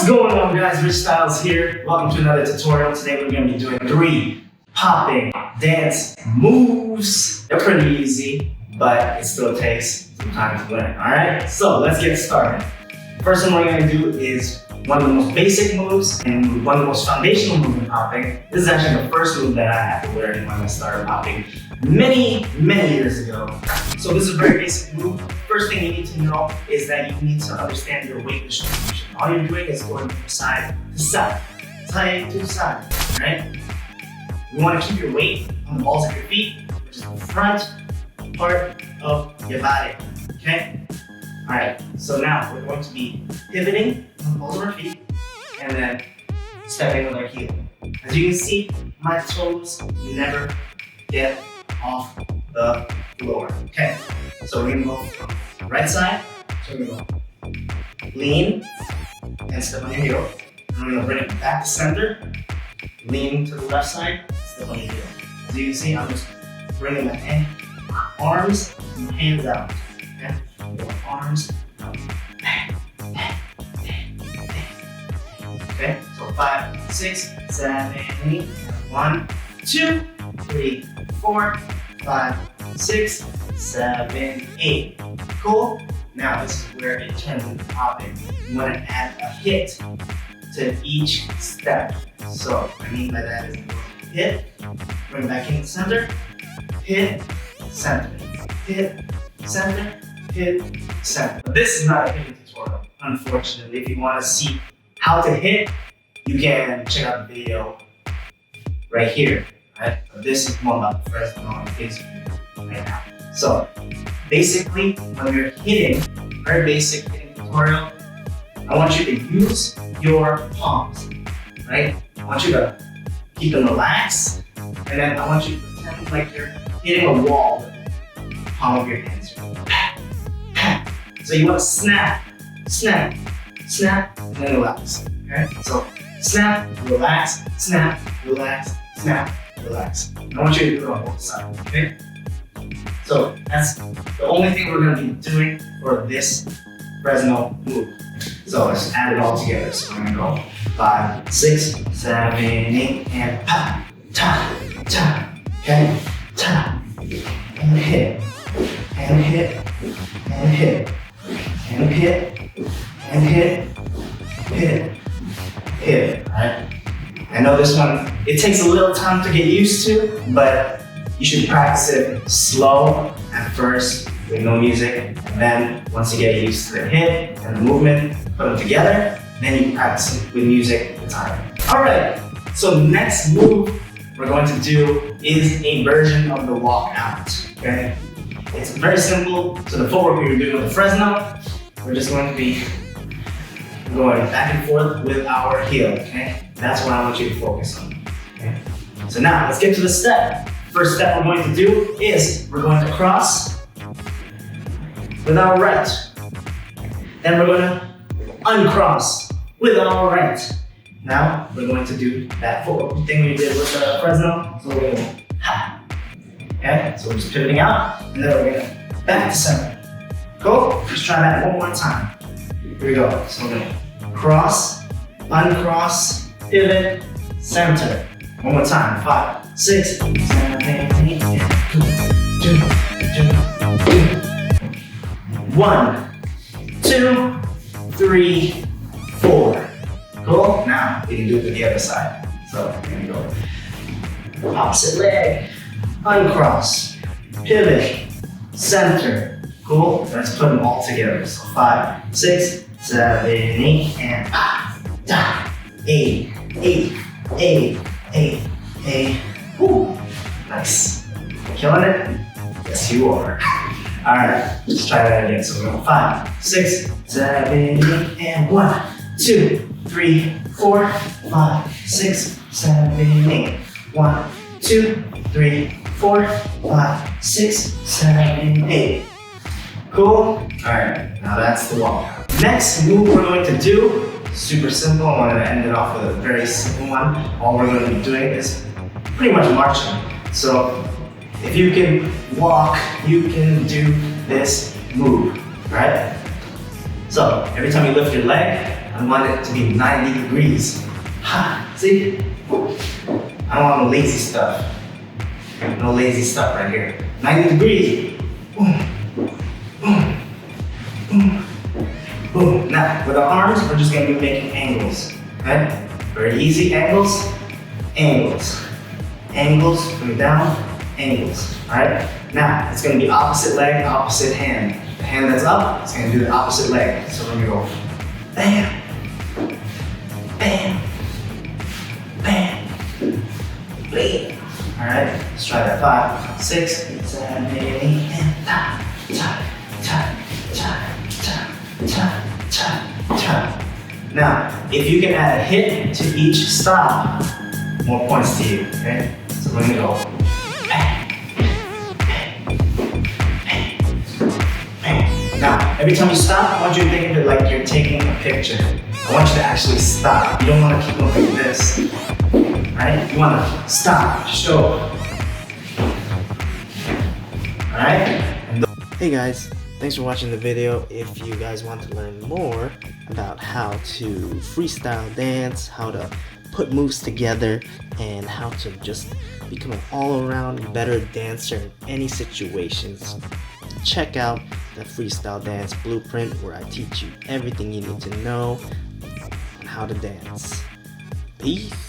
going on, guys? Richstylez here. Welcome to another tutorial. Today we're going to be doing 3 popping dance moves. They're pretty easy, but it still takes some time to learn. Alright, so let's get started. First one we're going to do is one of the most basic moves and one of the most foundational moves in popping. This is actually the first move that I had to learn when I started popping many years ago. So this is a very basic move. First thing you need to know is that you need to understand your weight distribution. All you're doing is going from side to side to side, right? You want to keep your weight on the balls of your feet, which is the front part of your body, okay? All right, so now we're going to be pivoting on the balls of our feet and then stepping with our heel. As you can see, my toes never get off the floor. Okay, so we're gonna go from right side, so we're gonna go lean and step on your heel. And we're gonna bring it back to center, lean to the left side, step on your heel. As you can see, I'm just bringing my arms and hands out. Okay, arms out. Okay, so 5, 6, 7, 8. 1, 2, 3, 4, 5, 6, 7, 8. Cool? Now this is where it turns into popping. You want to add a hit to each step. So what I mean by that is hit, bring it back in the center, hit, center, hit, center, hit, center. But this is not a hitting tutorial, unfortunately. If you want to see how to hit, you can check out the video right here. Right? But this is more about the Fresno and Facebook right now. So basically, when you're hitting, very basic hitting tutorial, I want you to use your palms, right? I want you to keep them relaxed, and then I want you to pretend like you're hitting a wall with the palm of your hands. So you want to snap, snap, snap, and then relax. Okay? So snap, relax, snap, relax, snap, relax. I want you to do it on both sides, okay? So that's the only thing we're gonna be doing for this Fresno move. So let's add it all together. So we're gonna go 5, 6, 7, 8, and pa, ta, ta, okay? Ta, and hit, and hit, and hit, and hit, and hit, hit, hit, right? I know this one, it takes a little time to get used to, but you should practice it slow at first with no music, and then once you get used to the hit and the movement, put them together, then you can practice it with music with time. All right, so next move we're going to do is a version of the walk out, okay? It's very simple. So the footwork we were doing with the Fresno, we're just going to be going back and forth with our heel, okay? That's what I want you to focus on, okay? So now, let's get to the step. First step we're going to do is we're going to cross with our right. Then we're going to uncross with our right. Now, we're going to do that footwork thing we did with the Fresno. So we're going to ha. Okay, so we're just pivoting out, and then we're going to back to center. Cool? Let's try that one more time. Here we go. So we're going to cross, uncross, pivot, center. One more time. 5, 6, 7, 8, 1, 2, 3, 4. Cool? Now we can do it to the other side. So we're going to go opposite leg, uncross, pivot, center. Cool? Let's put them all together. So 5, 6, 7, 8, and 8, 8, 8, 8, 8. Woo! Nice. Killing it? Yes, you are. All right, let's try that again. So we're going 5, 6, 7, 8, and 1, 2, 3, 4, 5, 6, 7, 8. 1, 2, 3, 4, 5, 6, 7, 8. Cool? All right, now that's the walk. Next move we're going to do, super simple. I wanted to end it off with a very simple one. All we're going to be doing is pretty much marching. So if you can walk, you can do this move, right? So every time you lift your leg, I want it to be 90 degrees. Ha, see? I don't want no lazy stuff. No lazy stuff right here. 90 degrees. Boom, boom, boom, boom. Now, with our arms, we're just gonna be making angles, okay? Very easy angles, angles. Angles, coming down, angles, all right? Now, it's gonna be opposite leg, opposite hand. The hand that's up, it's gonna do the opposite leg. So we're gonna go bam, bam, bam, bam. All right, let's try that. 5, 6, 7, 8, and ta, ta, ta, ta, ta, ta, ta, ta. Now, if you can add a hit to each stop, more points to you, okay? So we're gonna go bang, bang, bang, bang. Now, every time you stop, I want you to think of it like you're taking a picture. I want you to actually stop. You don't want to keep going like this, right? You want to stop, show. All right? Hey guys, thanks for watching the video. If you guys want to learn more about how to freestyle dance, how to put moves together, and how to just become an all-around better dancer in any situations, check out the Freestyle Dance Blueprint, where I teach you everything you need to know on how to dance. Peace.